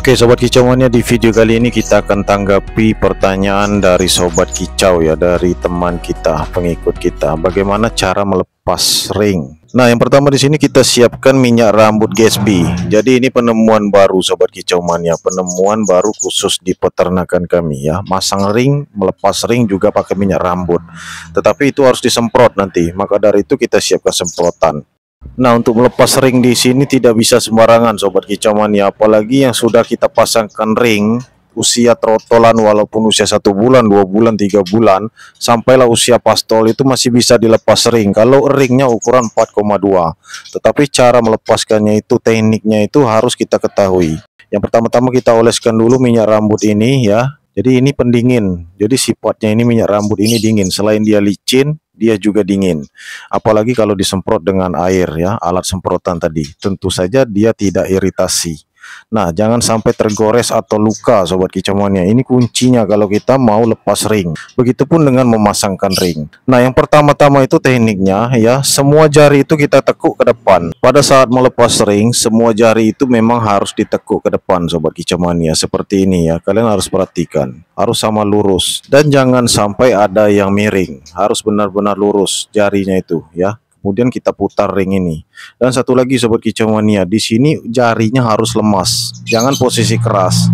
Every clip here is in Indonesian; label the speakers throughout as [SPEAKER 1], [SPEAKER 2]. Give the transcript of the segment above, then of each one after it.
[SPEAKER 1] Oke Sobat Kicauannya, di video kali ini kita akan tanggapi pertanyaan dari Sobat Kicau ya, dari teman kita, pengikut kita, bagaimana cara melepas ring. Nah, yang pertama di sini kita siapkan minyak rambut Gatsby. Jadi ini penemuan baru Sobat Kicau Mania, penemuan baru khusus di peternakan kami ya. Masang ring, melepas ring juga pakai minyak rambut. Tetapi itu harus disemprot nanti. Maka dari itu kita siapkan semprotan. Nah, untuk melepas ring di sini tidak bisa sembarangan Sobat Kicau Mania, apalagi yang sudah kita pasangkan ring usia trotolan, walaupun usia 1 bulan, 2 bulan, 3 bulan, sampailah usia pastol itu masih bisa dilepas ring kalau ringnya ukuran 4,2. Tetapi cara melepaskannya itu, tekniknya itu harus kita ketahui. Yang pertama-tama kita oleskan dulu minyak rambut ini ya. Jadi ini pendingin, jadi sifatnya ini minyak rambut ini dingin. Selain dia licin, dia juga dingin. Apalagi kalau disemprot dengan air ya, alat semprotan tadi, tentu saja dia tidak iritasi. Nah, jangan sampai tergores atau luka Sobat Kicau Mania. Ini kuncinya kalau kita mau lepas ring. Begitupun dengan memasangkan ring. Nah, yang pertama-tama itu tekniknya ya, semua jari itu kita tekuk ke depan. Pada saat melepas ring, semua jari itu memang harus ditekuk ke depan Sobat Kicau Mania. Seperti ini ya, kalian harus perhatikan. Harus sama lurus. Dan jangan sampai ada yang miring. Harus benar-benar lurus jarinya itu ya. Kemudian kita putar ring ini. Dan satu lagi Sobat Kicau Mania, di sini jarinya harus lemas, jangan posisi keras.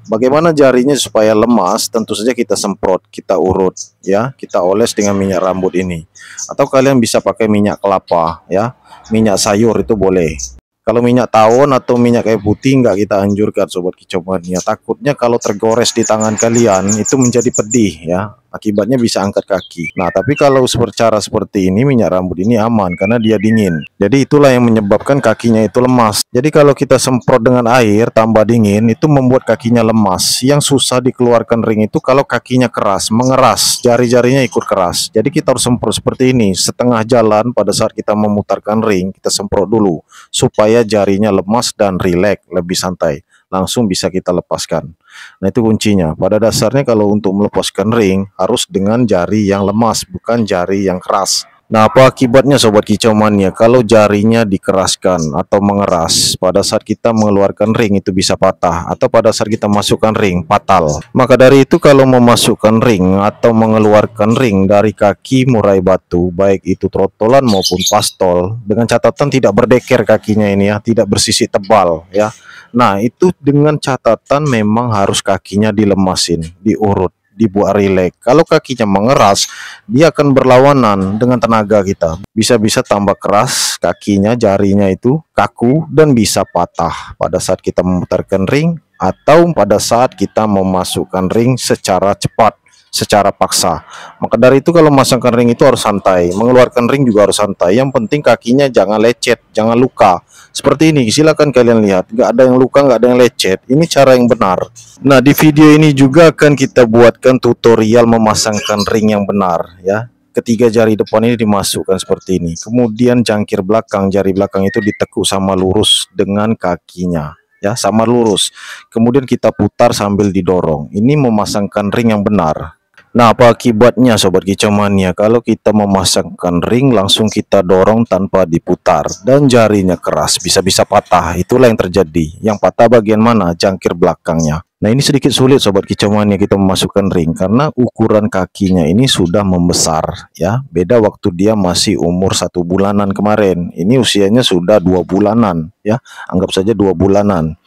[SPEAKER 1] Bagaimana jarinya supaya lemas? Tentu saja kita semprot, kita urut ya, kita oles dengan minyak rambut ini. Atau kalian bisa pakai minyak kelapa ya, minyak sayur itu boleh. Kalau minyak tawon atau minyak kayu putih nggak kita anjurkan Sobat Kicau Mania. Takutnya kalau tergores di tangan kalian itu menjadi pedih ya. Akibatnya bisa angkat kaki. Nah, tapi kalau cara seperti ini, minyak rambut ini aman karena dia dingin. Jadi itulah yang menyebabkan kakinya itu lemas. Jadi kalau kita semprot dengan air tambah dingin, itu membuat kakinya lemas. Yang susah dikeluarkan ring itu kalau kakinya keras, mengeras, jari-jarinya ikut keras. Jadi kita harus semprot seperti ini. Setengah jalan pada saat kita memutarkan ring, kita semprot dulu supaya jarinya lemas dan rileks, lebih santai. Langsung bisa kita lepaskan. Nah, itu kuncinya. Pada dasarnya kalau untuk melepaskan ring harus dengan jari yang lemas, bukan jari yang keras. Nah, apa akibatnya Sobat Kicau Mania? Kalau jarinya dikeraskan atau mengeras, pada saat kita mengeluarkan ring itu bisa patah, atau pada saat kita masukkan ring fatal. Maka dari itu kalau memasukkan ring atau mengeluarkan ring dari kaki murai batu, baik itu trotolan maupun pastol, dengan catatan tidak berdeker kakinya ini ya, tidak bersisi tebal ya. Nah, itu dengan catatan memang harus kakinya dilemasin, diurut, dibuat rileks. Kalau kakinya mengeras, dia akan berlawanan dengan tenaga kita. Bisa-bisa tambah keras kakinya, jarinya itu kaku dan bisa patah pada saat kita memutarkan ring atau pada saat kita memasukkan ring secara cepat, secara paksa. Maka dari itu kalau memasangkan ring itu harus santai, mengeluarkan ring juga harus santai. Yang penting kakinya jangan lecet, jangan luka. Seperti ini, silakan kalian lihat, nggak ada yang luka, nggak ada yang lecet. Ini cara yang benar. Nah, di video ini juga akan kita buatkan tutorial memasangkan ring yang benar ya. Ketiga jari depan ini dimasukkan seperti ini. Kemudian jangkir belakang, jari belakang itu ditekuk sama lurus dengan kakinya ya, sama lurus. Kemudian kita putar sambil didorong. Ini memasangkan ring yang benar. Nah, apa akibatnya Sobat Kicau Mania? Kalau kita memasangkan ring langsung kita dorong tanpa diputar dan jarinya keras, bisa-bisa patah. Itulah yang terjadi. Yang patah bagian mana? Jangkir belakangnya. Nah, ini sedikit sulit Sobat Kicau Mania kita memasukkan ring karena ukuran kakinya ini sudah membesar ya. Beda waktu dia masih umur 1 bulanan kemarin. Ini usianya sudah 2 bulanan ya. Anggap saja 2 bulanan.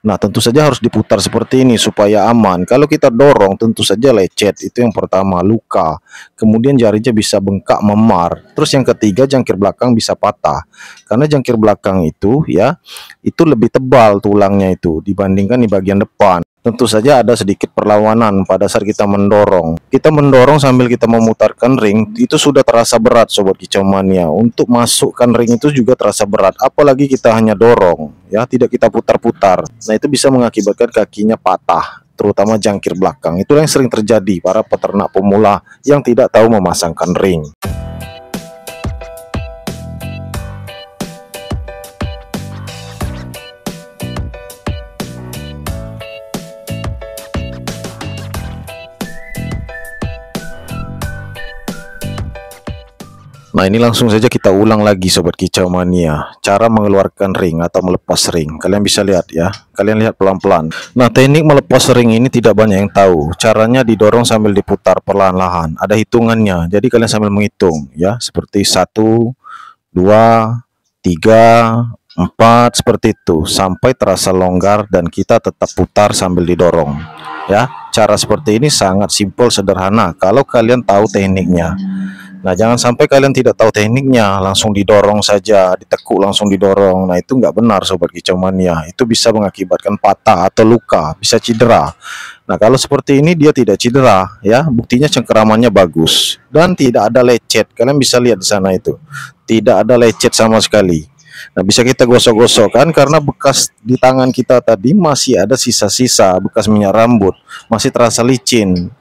[SPEAKER 1] Nah, tentu saja harus diputar seperti ini supaya aman. Kalau kita dorong tentu saja lecet, itu yang pertama, luka. Kemudian jarinya bisa bengkak, memar. Terus yang ketiga, jangkir belakang bisa patah. Karena jangkir belakang itu ya, itu lebih tebal tulangnya itu dibandingkan di bagian depan. Tentu saja ada sedikit perlawanan pada saat kita mendorong. Kita mendorong sambil kita memutarkan ring, itu sudah terasa berat Sobat Kicau Mania. Untuk masukkan ring itu juga terasa berat, apalagi kita hanya dorong ya, tidak kita putar-putar. Nah, itu bisa mengakibatkan kakinya patah, terutama jangkir belakang. Itulah yang sering terjadi para peternak pemula yang tidak tahu memasangkan ring. Nah, Nah, ini langsung saja kita ulang lagi Sobat Kicau Mania, cara mengeluarkan ring atau melepas ring. Kalian bisa lihat ya, kalian lihat pelan-pelan. Nah, teknik melepas ring ini tidak banyak yang tahu. Caranya didorong sambil diputar perlahan-lahan, ada hitungannya. Jadi kalian sambil menghitung ya, seperti 1, 2, 3, 4, seperti itu sampai terasa longgar dan kita tetap putar sambil didorong ya. Cara seperti ini sangat simpel, sederhana kalau kalian tahu tekniknya. Nah, jangan sampai kalian tidak tahu tekniknya, langsung didorong saja, ditekuk langsung didorong. Nah, itu nggak benar Sobat Kicau Mania. Itu bisa mengakibatkan patah atau luka, bisa cedera. Nah, kalau seperti ini dia tidak cedera ya, buktinya cengkeramannya bagus dan tidak ada lecet. Kalian bisa lihat di sana itu. Tidak ada lecet sama sekali. Nah, bisa kita gosok-gosok kan, karena bekas di tangan kita tadi masih ada sisa-sisa bekas minyak rambut, masih terasa licin.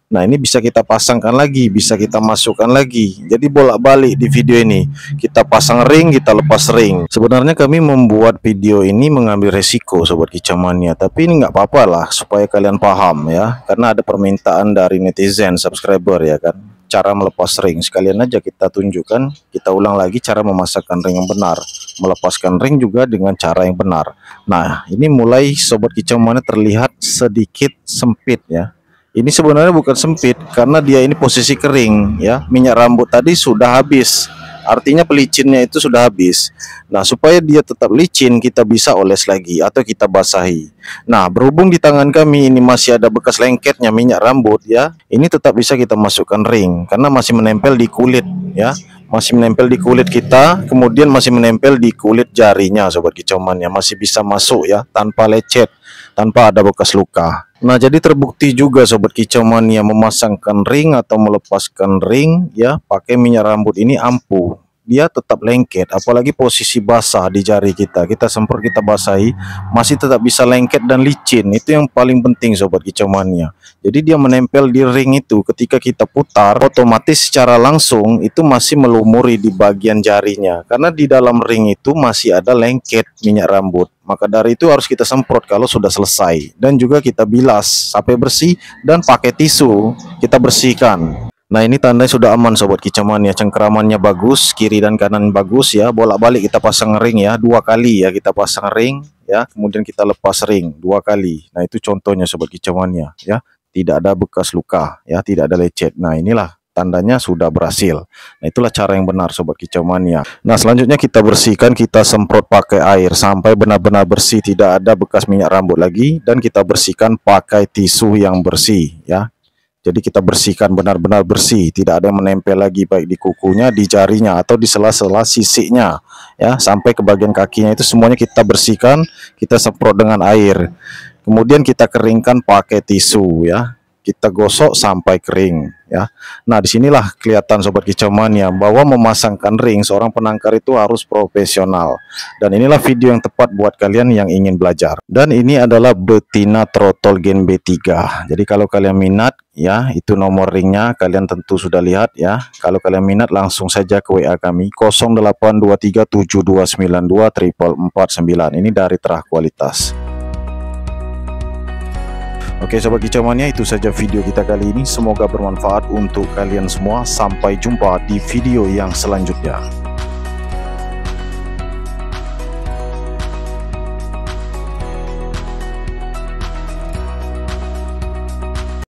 [SPEAKER 1] Nah, ini bisa kita pasangkan lagi, bisa kita masukkan lagi. Jadi bolak-balik di video ini. Kita pasang ring, kita lepas ring. Sebenarnya kami membuat video ini mengambil resiko Sobat Kicau Mania, tapi ini nggak apa-apa lah supaya kalian paham ya. Karena ada permintaan dari netizen, subscriber ya kan. Cara melepas ring, sekalian aja kita tunjukkan, kita ulang lagi cara memasangkan ring yang benar, melepaskan ring juga dengan cara yang benar. Nah, ini mulai Sobat Kicau Mania terlihat sedikit sempit ya. Ini sebenarnya bukan sempit karena dia ini posisi kering ya. Minyak rambut tadi sudah habis. Artinya pelicinnya itu sudah habis. Nah, supaya dia tetap licin kita bisa oles lagi atau kita basahi. Nah, berhubung di tangan kami ini masih ada bekas lengketnya minyak rambut ya. Ini tetap bisa kita masukkan ring karena masih menempel di kulit ya. Masih menempel di kulit kita, kemudian masih menempel di kulit jarinya Sobat Kicau Mania. Masih bisa masuk ya tanpa lecet, tanpa ada bekas luka. Nah, jadi terbukti juga Sobat Kicau Mania memasangkan ring atau melepaskan ring ya pakai minyak rambut ini ampuh. Dia tetap lengket, apalagi posisi basah di jari kita. Kita semprot, kita basahi, masih tetap bisa lengket dan licin. Itu yang paling penting Sobat Kicau Mania. Jadi dia menempel di ring itu, ketika kita putar, otomatis secara langsung itu masih melumuri di bagian jarinya. Karena di dalam ring itu masih ada lengket minyak rambut. Maka dari itu harus kita semprot kalau sudah selesai. Dan juga kita bilas sampai bersih dan pakai tisu kita bersihkan. Nah, ini tandanya sudah aman Sobat Kicau Mania, cengkeramannya bagus, kiri dan kanan bagus ya. Bolak-balik kita pasang ring ya, 2 kali ya kita pasang ring ya, kemudian kita lepas ring 2 kali. Nah, itu contohnya Sobat Kicau Mania ya. Tidak ada bekas luka ya, tidak ada lecet. Nah, inilah tandanya sudah berhasil. Nah, itulah cara yang benar Sobat Kicau Mania. Nah, selanjutnya kita bersihkan, kita semprot pakai air sampai benar-benar bersih, tidak ada bekas minyak rambut lagi, dan kita bersihkan pakai tisu yang bersih ya. Jadi kita bersihkan benar-benar bersih, tidak ada yang menempel lagi baik di kukunya, di jarinya atau di sela-sela sisiknya ya, sampai ke bagian kakinya itu semuanya kita bersihkan, kita semprot dengan air. Kemudian kita keringkan pakai tisu ya. Kita gosok sampai kering ya. Nah, disinilah kelihatan Sobat Kicau Mania bahwa memasangkan ring seorang penangkar itu harus profesional. Dan inilah video yang tepat buat kalian yang ingin belajar. Dan ini adalah betina trotol gen B3. Jadi kalau kalian minat ya, itu nomor ringnya kalian tentu sudah lihat ya. Kalau kalian minat langsung saja ke WA kami 082372924449. Ini dari Terah Kualitas. Oke Sobat Kicau Mania, itu saja video kita kali ini. Semoga bermanfaat untuk kalian semua. Sampai jumpa di video yang selanjutnya.